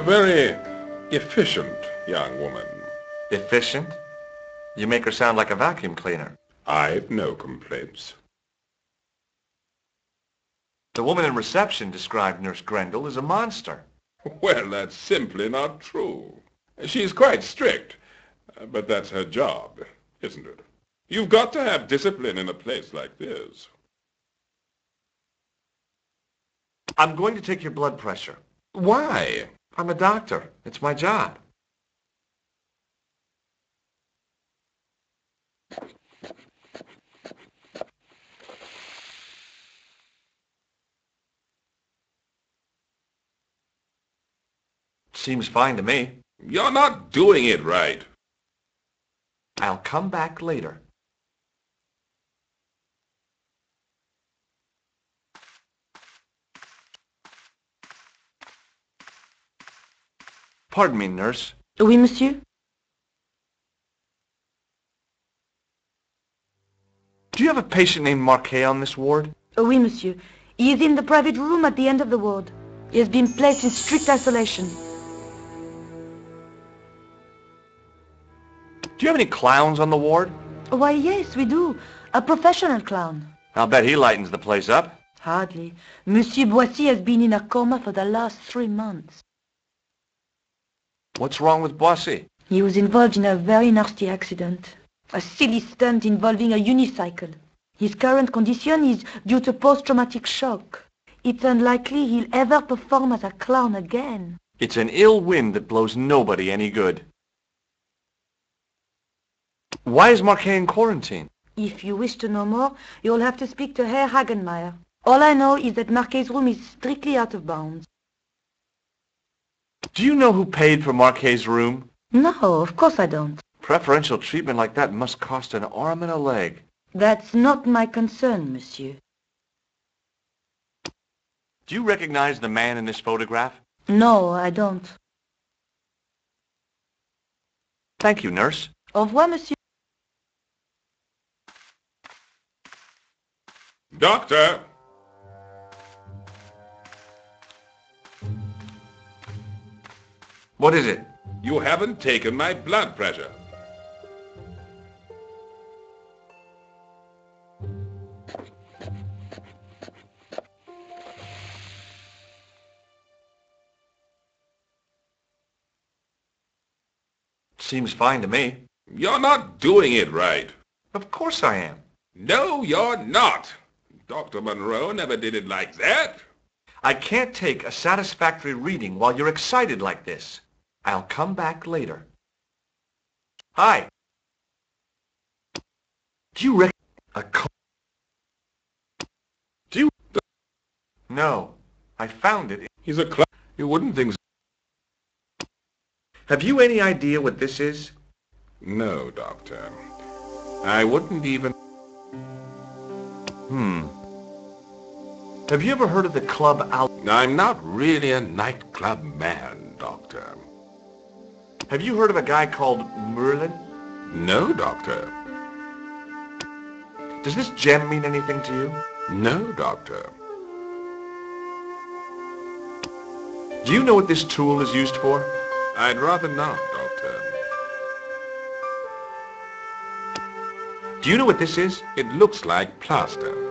Very efficient young woman. Efficient? You make her sound like a vacuum cleaner. I've no complaints. The woman in reception described Nurse Grendel as a monster. Well, that's simply not true. She's quite strict, but that's her job, isn't it? You've got to have discipline in a place like this. I'm going to take your blood pressure. Why? I'm a doctor. It's my job. Seems fine to me. You're not doing it right. I'll come back later. Pardon me, nurse. Oui, monsieur? Do you have a patient named Marquet on this ward? Oui, monsieur. He is in the private room at the end of the ward. He has been placed in strict isolation. Do you have any clowns on the ward? Why, yes, we do. A professional clown. I'll bet he lightens the place up. Hardly. Monsieur Boissy has been in a coma for the last 3 months. What's wrong with Boissy? He was involved in a very nasty accident. A silly stunt involving a unicycle. His current condition is due to post-traumatic shock. It's unlikely he'll ever perform as a clown again. It's an ill wind that blows nobody any good. Why is Marquet in quarantine? If you wish to know more, you'll have to speak to Herr Hagenmeier. All I know is that Marquet's room is strictly out of bounds. Do you know who paid for Marquet's room? No, of course I don't. Preferential treatment like that must cost an arm and a leg. That's not my concern, monsieur. Do you recognize the man in this photograph? No, I don't. Thank you, nurse. Au revoir, monsieur. Doctor! What is it? You haven't taken my blood pressure. Seems fine to me. You're not doing it right. Of course I am. No, you're not. Dr. Monroe never did it like that. I can't take a satisfactory reading while you're excited like this. I'll come back later. Hi. Do you Do you... No. I found it. He's a clown. You wouldn't think so. Have you any idea what this is? No, Doctor. I wouldn't even... Have you ever heard of the club I'm not really a nightclub man, Doctor. Have you heard of a guy called Merlin? No, Doctor. Does this gem mean anything to you? No, Doctor. Do you know what this tool is used for? I'd rather not, Doctor. Do you know what this is? It looks like plaster.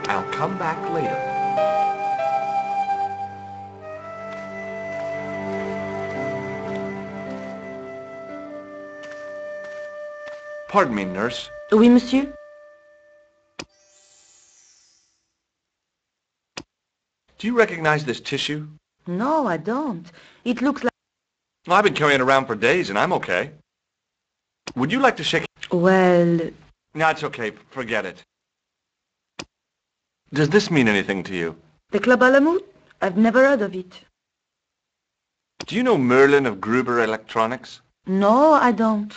I'll come back later. Pardon me, nurse. Oui, monsieur? Do you recognize this tissue? No, I don't. It looks like... Well, I've been carrying it around for days, and I'm okay. Would you like to shake... Well... No, it's okay. Forget it. Does this mean anything to you? The Club Alamut? I've never heard of it. Do you know Merlin of Gruber Electronics? No, I don't.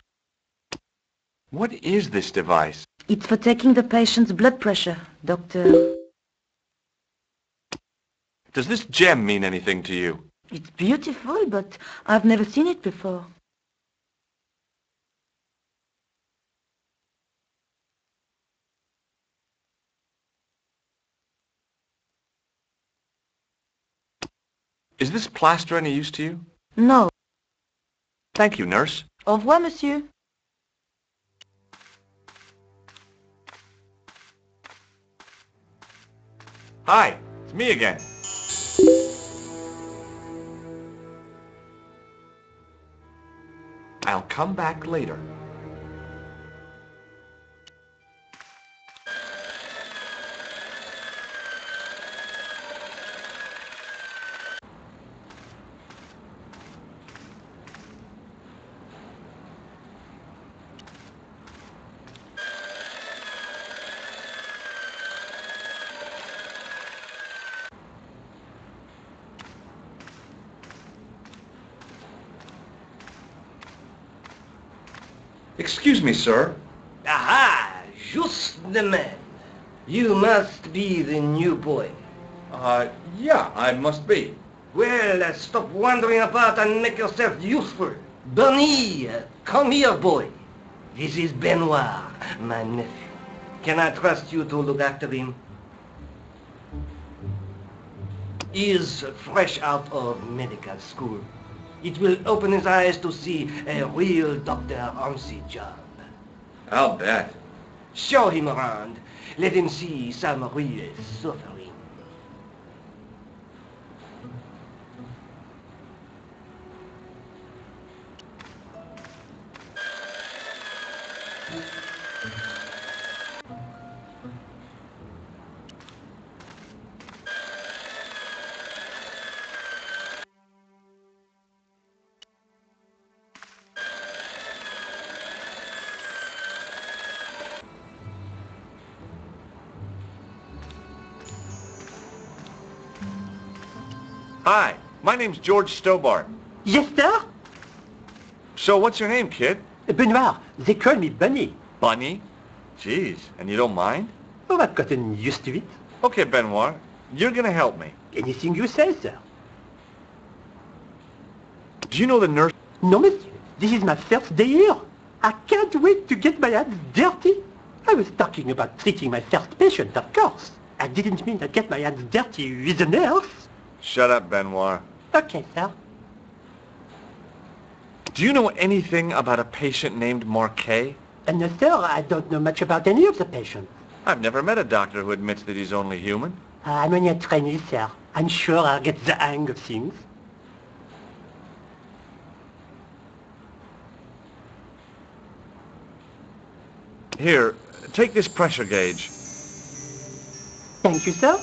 What is this device? It's for taking the patient's blood pressure, doctor. Does this gem mean anything to you? It's beautiful, but I've never seen it before. Is this plaster any use to you? No. Thank you, nurse. Au revoir, monsieur. Hi, it's me again. I'll come back later. Excuse me, sir. Aha! Just the man. You must be the new boy. Yeah, I must be. Well, stop wandering about and make yourself useful. Bernie, come here, boy. This is Benoit, my nephew. Can I trust you to look after him? He is fresh out of medical school. It will open his eyes to see a real doctor on the job. I'll bet. Show him around. Let him see some real suffering. Hi, my name's George Stobart. Yes, sir? So what's your name, kid? Benoit, they call me Bunny. Bunny? Jeez, and you don't mind? Oh, I've gotten used to it. Okay, Benoit, you're gonna help me. Anything you say, sir. Do you know the nurse? No, monsieur. This is my first day here. I can't wait to get my hands dirty. I was talking about treating my first patient, of course. I didn't mean I'd get my hands dirty with a nurse. Shut up, Benoit. Okay, sir. Do you know anything about a patient named Marquet? No, sir, I don't know much about any of the patients. I've never met a doctor who admits that he's only human. I'm only a trainee, sir. I'm sure I'll get the hang of things. Here, take this pressure gauge. Thank you, sir.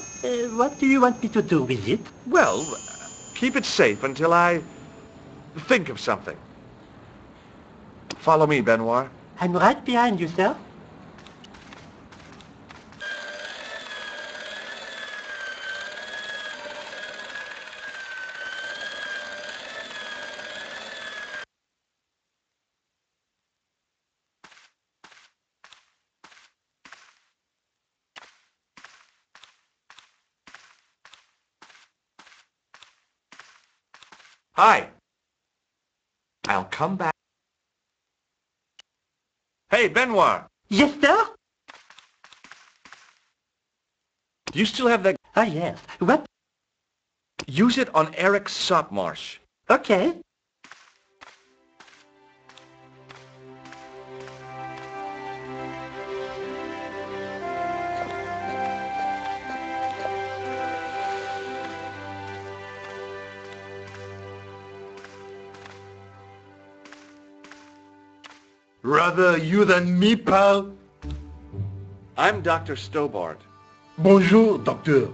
What do you want me to do with it? Well, keep it safe until I think of something. Follow me, Benoit. I'm right behind you, sir. Hi. I'll come back. Hey, Benoit. Yes, sir? Do you still have that? Oh, yes. What? Use it on Eric Sopmarsh. Okay. Rather you than me, pal. I'm Dr. Stobart. Bonjour, doctor.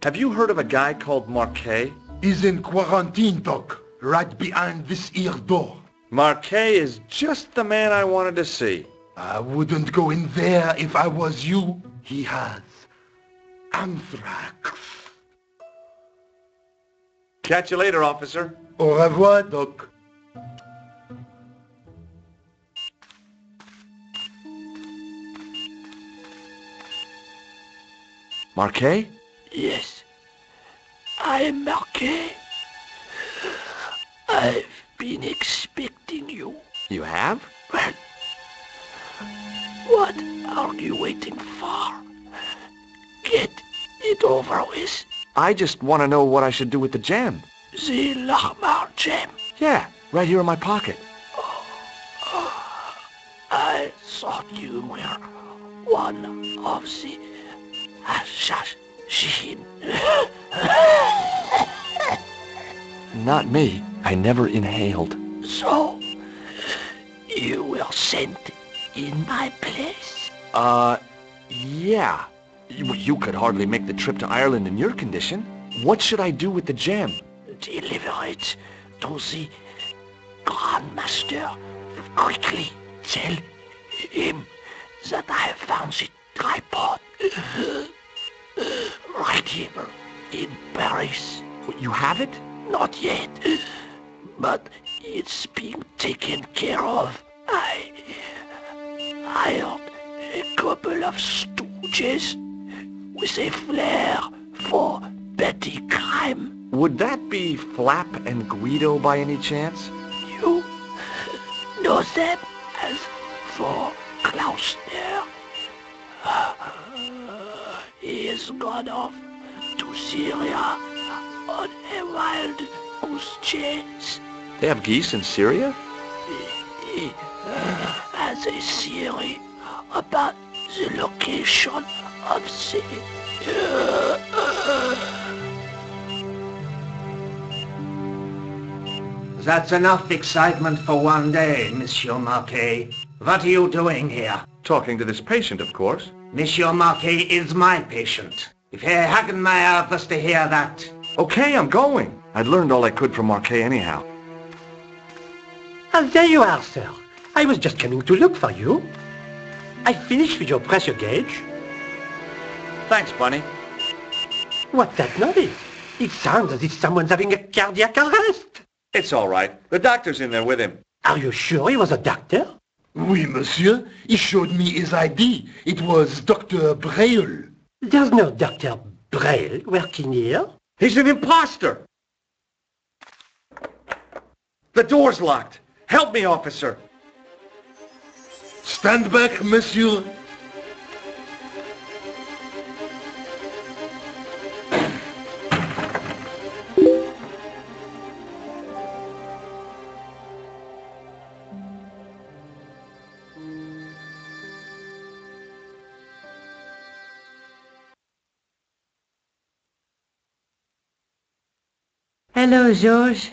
Have you heard of a guy called Marquet? He's in quarantine, doc. Right behind this here door. Marquet is just the man I wanted to see. I wouldn't go in there if I was you. He has anthrax. Catch you later, officer. Au revoir, doc. Marquet? Yes, I am Marquet. I've been expecting you. You have? Well, what are you waiting for? Get it over with. I just want to know what I should do with the gem. The Lahmar gem. Yeah, right here in my pocket. I thought you were one of the assassin. Not me. I never inhaled. So, you were sent in my place? Yeah. You could hardly make the trip to Ireland in your condition. What should I do with the gem? Deliver it to the Grand Master. Quickly tell him that I found the tripod right here in Paris. You have it? Not yet, but it's being taken care of. I hired a couple of stooges with a flair for petty crime. Would that be Flap and Guido by any chance? You know them as for Klausner. He has gone off to Syria on a wild goose chase. They have geese in Syria? He has a theory about the location of the... That's enough excitement for one day, Monsieur Marquet. What are you doing here? Talking to this patient, of course. Monsieur Marquet is my patient. If Herr Hagenmeyer was to hear that... Okay, I'm going. I'd learned all I could from Marquet anyhow. Ah, there you are, sir. I was just coming to look for you. I finished with your pressure gauge. Thanks, Bunny. What's that noise? It sounds as if someone's having a cardiac arrest. It's all right. The doctor's in there with him. Are you sure he was a doctor? Oui, monsieur. He showed me his ID. It was Dr. Braille. There's no Dr. Braille working here. He's an imposter! The door's locked. Help me, officer. Stand back, monsieur. Hello, Georges.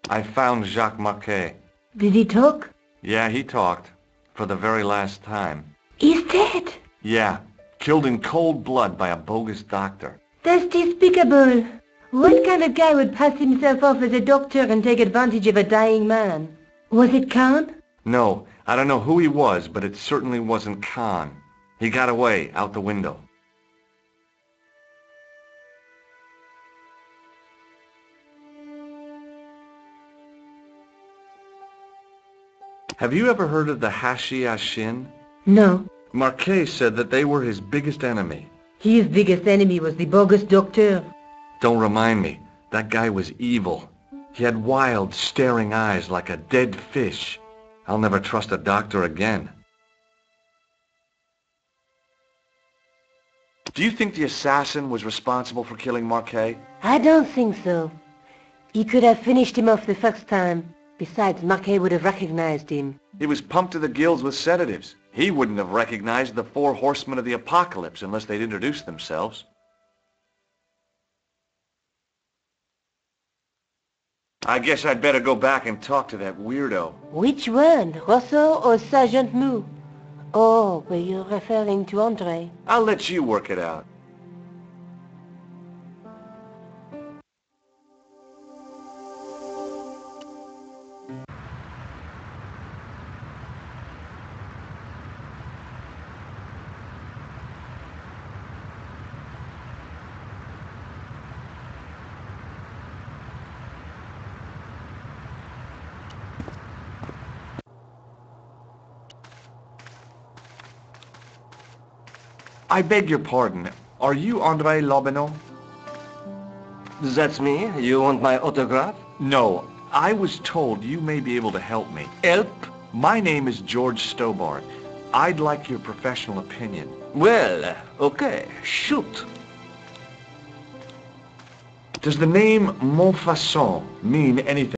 I found Jacques Marquet. Did he talk? Yeah, he talked. For the very last time. He's dead. Yeah, killed in cold blood by a bogus doctor. That's despicable. What kind of guy would pass himself off as a doctor and take advantage of a dying man? Was it Khan? No, I don't know who he was, but it certainly wasn't Khan. He got away, out the window. Have you ever heard of the Hashiashin? No. Marquet said that they were his biggest enemy. His biggest enemy was the bogus doctor. Don't remind me. That guy was evil. He had wild, staring eyes like a dead fish. I'll never trust a doctor again. Do you think the assassin was responsible for killing Marquet? I don't think so. He could have finished him off the first time. Besides, Marquet would have recognized him. He was pumped to the gills with sedatives. He wouldn't have recognized the 4 horsemen of the apocalypse unless they'd introduced themselves. I guess I'd better go back and talk to that weirdo. Which one, Rousseau or Sergeant Mou? Oh, were you referring to André? I'll let you work it out. I beg your pardon. Are you André Lobineau? That's me. You want my autograph? No. I was told you may be able to help me. Help? My name is George Stobart. I'd like your professional opinion. Well, okay. Shoot. Does the name Montfaucon mean anything?